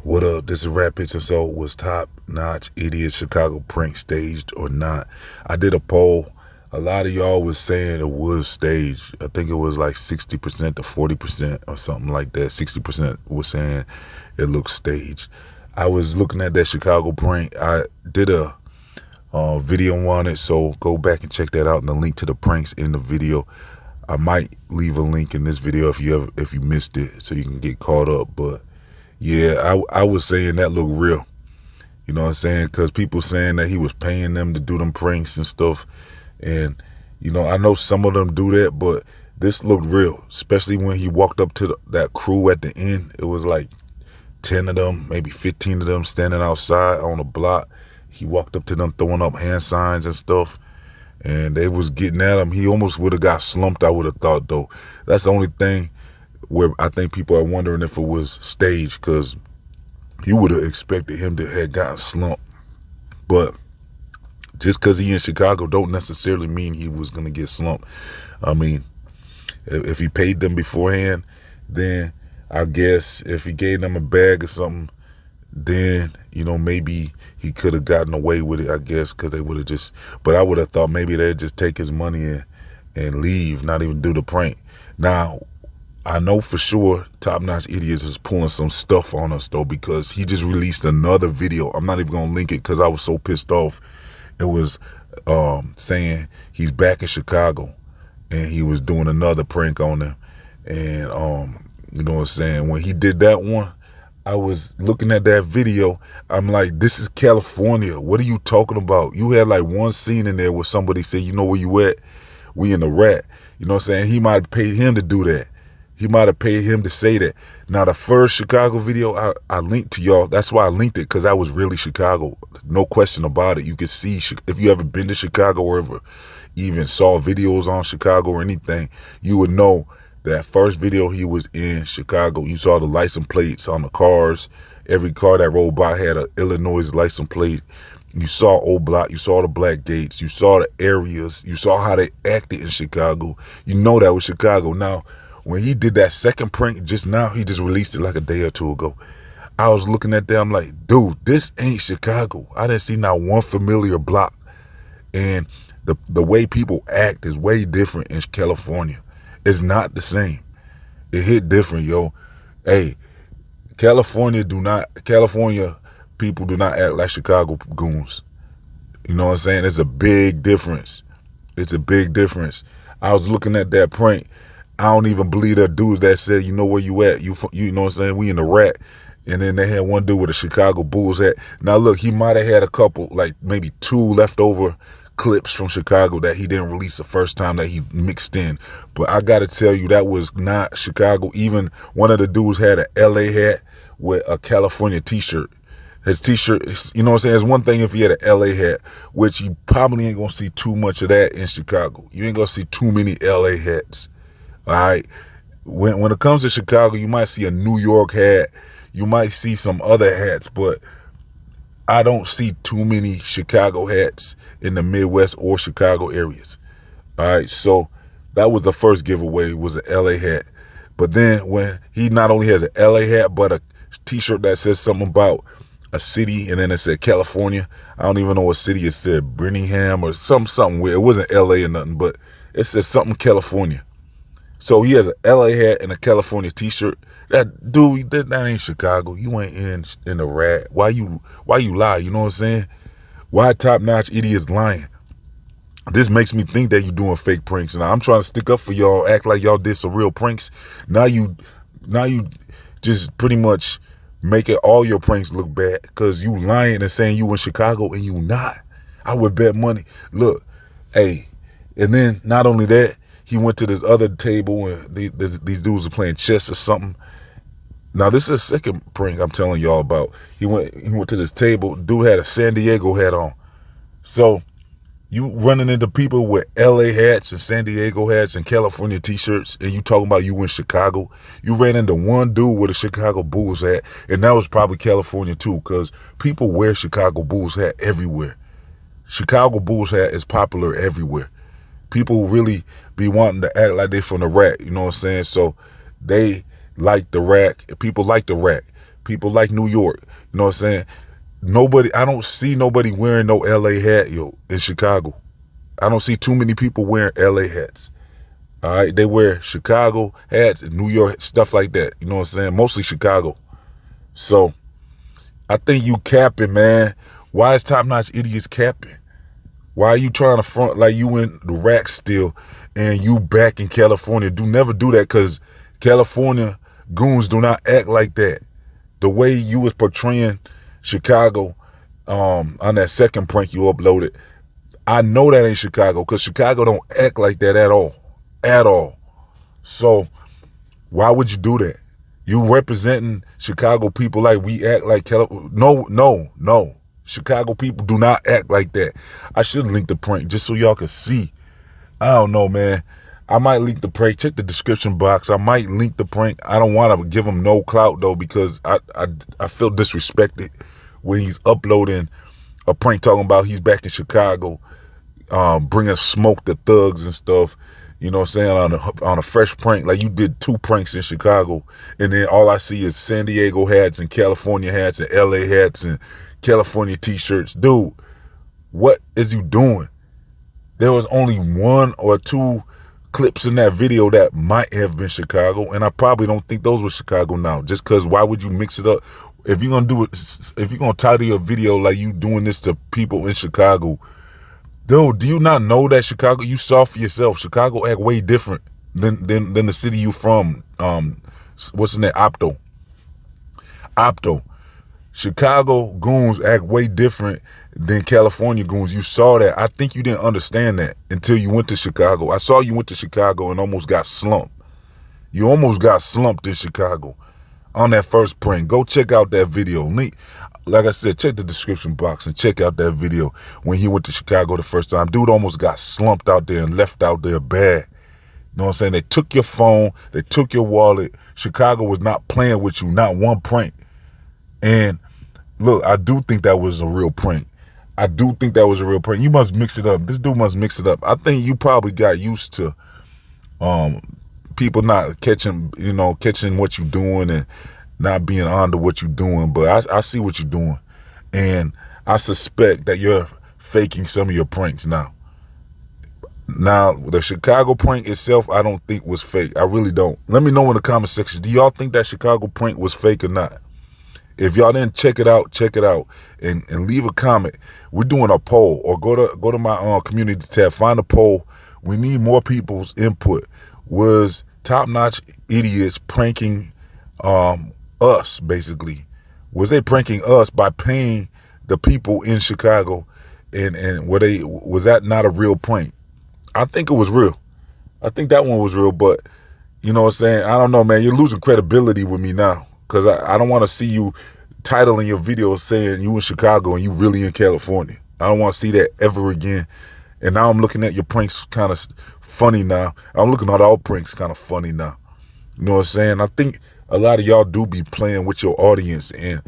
What up? This is Rap Hits. So was Top Notch Idiot Chicago prank staged or not? I did a poll. A lot of y'all was saying it was staged. I think it was like 60% to 40% or something like that. 60% was saying it looked staged. I was looking at that Chicago prank. I did a video on it, so go back and check that out. And the link to the pranks in the video. I might leave a link in this video if you missed it, so you can get caught up. But yeah, I was saying that looked real. You know what I'm saying? Because people saying that he was paying them to do them pranks and stuff. And, you know, I know some of them do that, but this looked real, especially when he walked up to that crew at the end. It was like 10 of them, maybe 15 of them standing outside on the block. He walked up to them throwing up hand signs and stuff, and they was getting at him. He almost would have got slumped, I would have thought, though. That's the only thing where I think people are wondering if it was staged, because you would have expected him to have gotten slumped. But just because he in Chicago don't necessarily mean he was going to get slumped. I mean, if he paid them beforehand, then I guess if he gave them a bag or something, then, you know, maybe he could have gotten away with it, I guess, because they would have just, but I would have thought maybe they'd just take his money and leave, not even do the prank. Now, I know for sure Top Notch Idiots is pulling some stuff on us, though, because he just released another video. I'm not even going to link it because I was so pissed off. It was saying he's back in Chicago, and he was doing another prank on them. And, you know what I'm saying, when he did that one, I was looking at that video. I'm like, this is California. What are you talking about? You had like one scene in there where somebody said, you know where you at? We in the rat. You know what I'm saying? He might have paid him to do that. He might have paid him to say that. Now, the first Chicago video I linked to y'all, that's why I linked it, because I was really Chicago. No question about it. You can see, if you ever been to Chicago or ever even saw videos on Chicago or anything, you would know that first video he was in Chicago. You saw the license plates on the cars. Every car that rolled by had an Illinois license plate. You saw Old Block. You saw the black gates. You saw the areas. You saw how they acted in Chicago. You know that was Chicago. Now, when he did that second prank just now, he just released it like a day or two ago. I was looking at that, I'm like, dude, this ain't Chicago. I didn't see not one familiar block. And the way people act is way different in California. It's not the same. It hit different, yo. Hey, California people do not act like Chicago goons. You know what I'm saying? It's a big difference. It's a big difference. I was looking at that prank. I don't even believe that dudes that said, you know where you at? You know what I'm saying? We in the rat. And then they had one dude with a Chicago Bulls hat. Now, look, he might have had a couple, like maybe 2 leftover clips from Chicago that he didn't release the first time that he mixed in. But I got to tell you, that was not Chicago. Even one of the dudes had an LA hat with a California t-shirt. His t-shirt, you know what I'm saying? It's one thing if he had an LA hat, which you probably ain't going to see too much of that in Chicago. You ain't going to see too many LA hats. All right. When it comes to Chicago, you might see a New York hat. You might see some other hats, but I don't see too many Chicago hats in the Midwest or Chicago areas. All right. So that was the first giveaway, was an LA hat. But then when he not only has an LA hat, but a t-shirt that says something about a city, and then it said California. I don't even know what city it said, Birmingham or something weird. It wasn't LA or nothing, but it said something California. So he has an LA hat and a California t-shirt. That dude, that ain't Chicago. You ain't in the rat. Why you lie? You know what I'm saying? Why Top Notch Idiots lying? This makes me think that you doing fake pranks. And I'm trying to stick up for y'all, act like y'all did some real pranks. Now you just pretty much making all your pranks look bad because you lying and saying you in Chicago and you not. I would bet money. Look, hey, and then not only that, he went to this other table and these dudes were playing chess or something. Now, this is a second prank I'm telling y'all about. He went to this table. Dude had a San Diego hat on. So you running into people with LA hats and San Diego hats and California t-shirts, and you talking about you in Chicago. You ran into one dude with a Chicago Bulls hat, and that was probably California too, because people wear Chicago Bulls hat everywhere. Chicago Bulls hat is popular everywhere. People really be wanting to act like they from the rack, you know what I'm saying? So they like the rack. People like the rack. People like New York. You know what I'm saying? I don't see nobody wearing no LA hat, in Chicago. I don't see too many people wearing LA hats. All right, they wear Chicago hats and New York, stuff like that. You know what I'm saying? Mostly Chicago. So I think you capping, man. Why is Top Notch Idiots capping? Why are you trying to front like you in the rack still and you back in California? Never do that, because California goons do not act like that. The way you was portraying Chicago on that second prank you uploaded, I know that ain't Chicago, because Chicago don't act like that at all. At all. So why would you do that? You representing Chicago people like we act like California. No. Chicago people do not act like that. I should link the prank just so y'all can see. I don't know, man. I might link the prank. Check the description box. I might link the prank. I don't want to give him no clout, though, because I feel disrespected when he's uploading a prank talking about he's back in Chicago, bringing smoke to thugs and stuff. You know what I'm saying? On a fresh prank. Like, you did 2 pranks in Chicago, and then all I see is San Diego hats and California hats and LA hats and California t-shirts. Dude, what is you doing? There was only 1 or 2 clips in that video that might have been Chicago, and I probably don't think those were Chicago now. Just because, why would you mix it up? If you're gonna do it, if you're gonna title your video like you doing this to people in Chicago, dude, do you not know that Chicago, you saw for yourself, Chicago act way different than the city you from. What's in that? Opto. Chicago goons act way different than California goons. You saw that. I think you didn't understand that until you went to Chicago. I saw you went to Chicago and almost got slumped. You almost got slumped in Chicago on that first prank. Go check out that video. Link, like I said, check the description box and check out that video when he went to Chicago the first time. Dude almost got slumped out there and left out there bad. You know what I'm saying? They took your phone. They took your wallet. Chicago was not playing with you, not one prank. And look, I do think that was a real prank. You must mix it up. This dude must mix it up. I think you probably got used to people not catching what you're doing and not being on to what you're doing. But I see what you're doing. And I suspect that you're faking some of your pranks now. Now, the Chicago prank itself, I don't think was fake. I really don't. Let me know in the comment section. Do y'all think that Chicago prank was fake or not? If y'all didn't check it out and leave a comment. We're doing a poll, or go to my community tab, find a poll. We need more people's input. Was Top Notch Idiots pranking us, basically? Was they pranking us by paying the people in Chicago, and was that not a real prank? I think it was real. I think that one was real, but you know what I'm saying? I don't know, man. You're losing credibility with me now, because I don't want to see you titling your video saying you in Chicago and you really in California. I don't want to see that ever again. And now I'm looking at your pranks kind of funny now. I'm looking at all pranks kind of funny now. You know what I'm saying? I think a lot of y'all do be playing with your audience and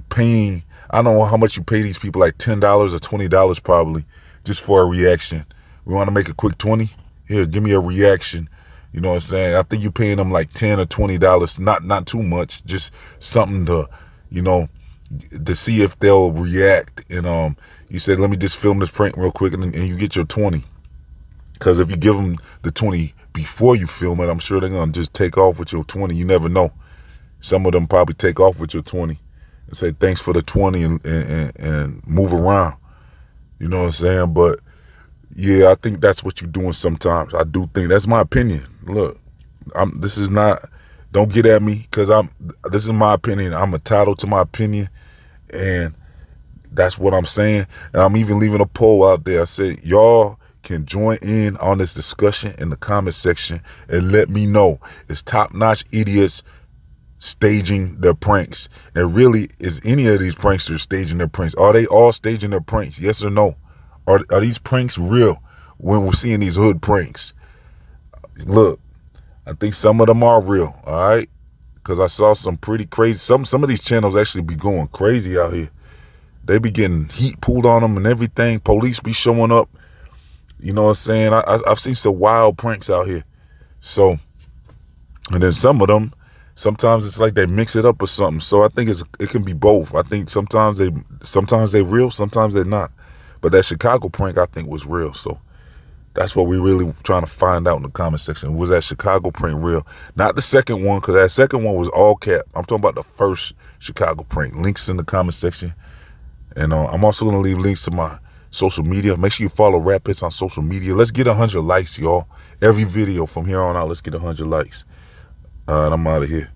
paying. I don't know how much you pay these people, like $10 or $20 probably, just for a reaction. We want to make a quick 20? Here, give me a reaction. You know what I'm saying? I think you're paying them like $10 or $20, not too much, just something to, to see if they'll react. And you said, let me just film this prank real quick, and you get your 20. Because if you give them the 20 before you film it, I'm sure they're going to just take off with your 20. You never know. Some of them probably take off with your 20 and say, thanks for the 20 and move around. You know what I'm saying? But yeah, I think that's what you're doing sometimes. I do think that's my opinion. Look, this is not, don't get at me, because this is my opinion. I'm entitled to my opinion, and that's what I'm saying. And I'm even leaving a poll out there. I said, y'all can join in on this discussion in the comment section and let me know, is Top Notch Idiots staging their pranks? And really, is any of these pranksters staging their pranks? Are they all staging their pranks? Yes or no? Are these pranks real when we're seeing these hood pranks? Look, I think some of them are real, all right? Because I saw some pretty crazy, some of these channels actually be going crazy out here. They be getting heat pulled on them and everything. Police be showing up. You know what I'm saying? I've seen some wild pranks out here. So, and then some of them, Sometimes it's like they mix it up or something. So I think it can be both. I think sometimes they real, sometimes they're not. But that Chicago prank I think was real. So that's what we really trying to find out in the comment section. Was that Chicago prank real? Not the second one, because that second one was all cap. I'm talking about the first Chicago prank. Links in the comment section. And I'm also going to leave links to my social media. Make sure you follow Rap Hits on social media. Let's get 100 likes, y'all. Every video from here on out, let's get 100 likes. And I'm out of here.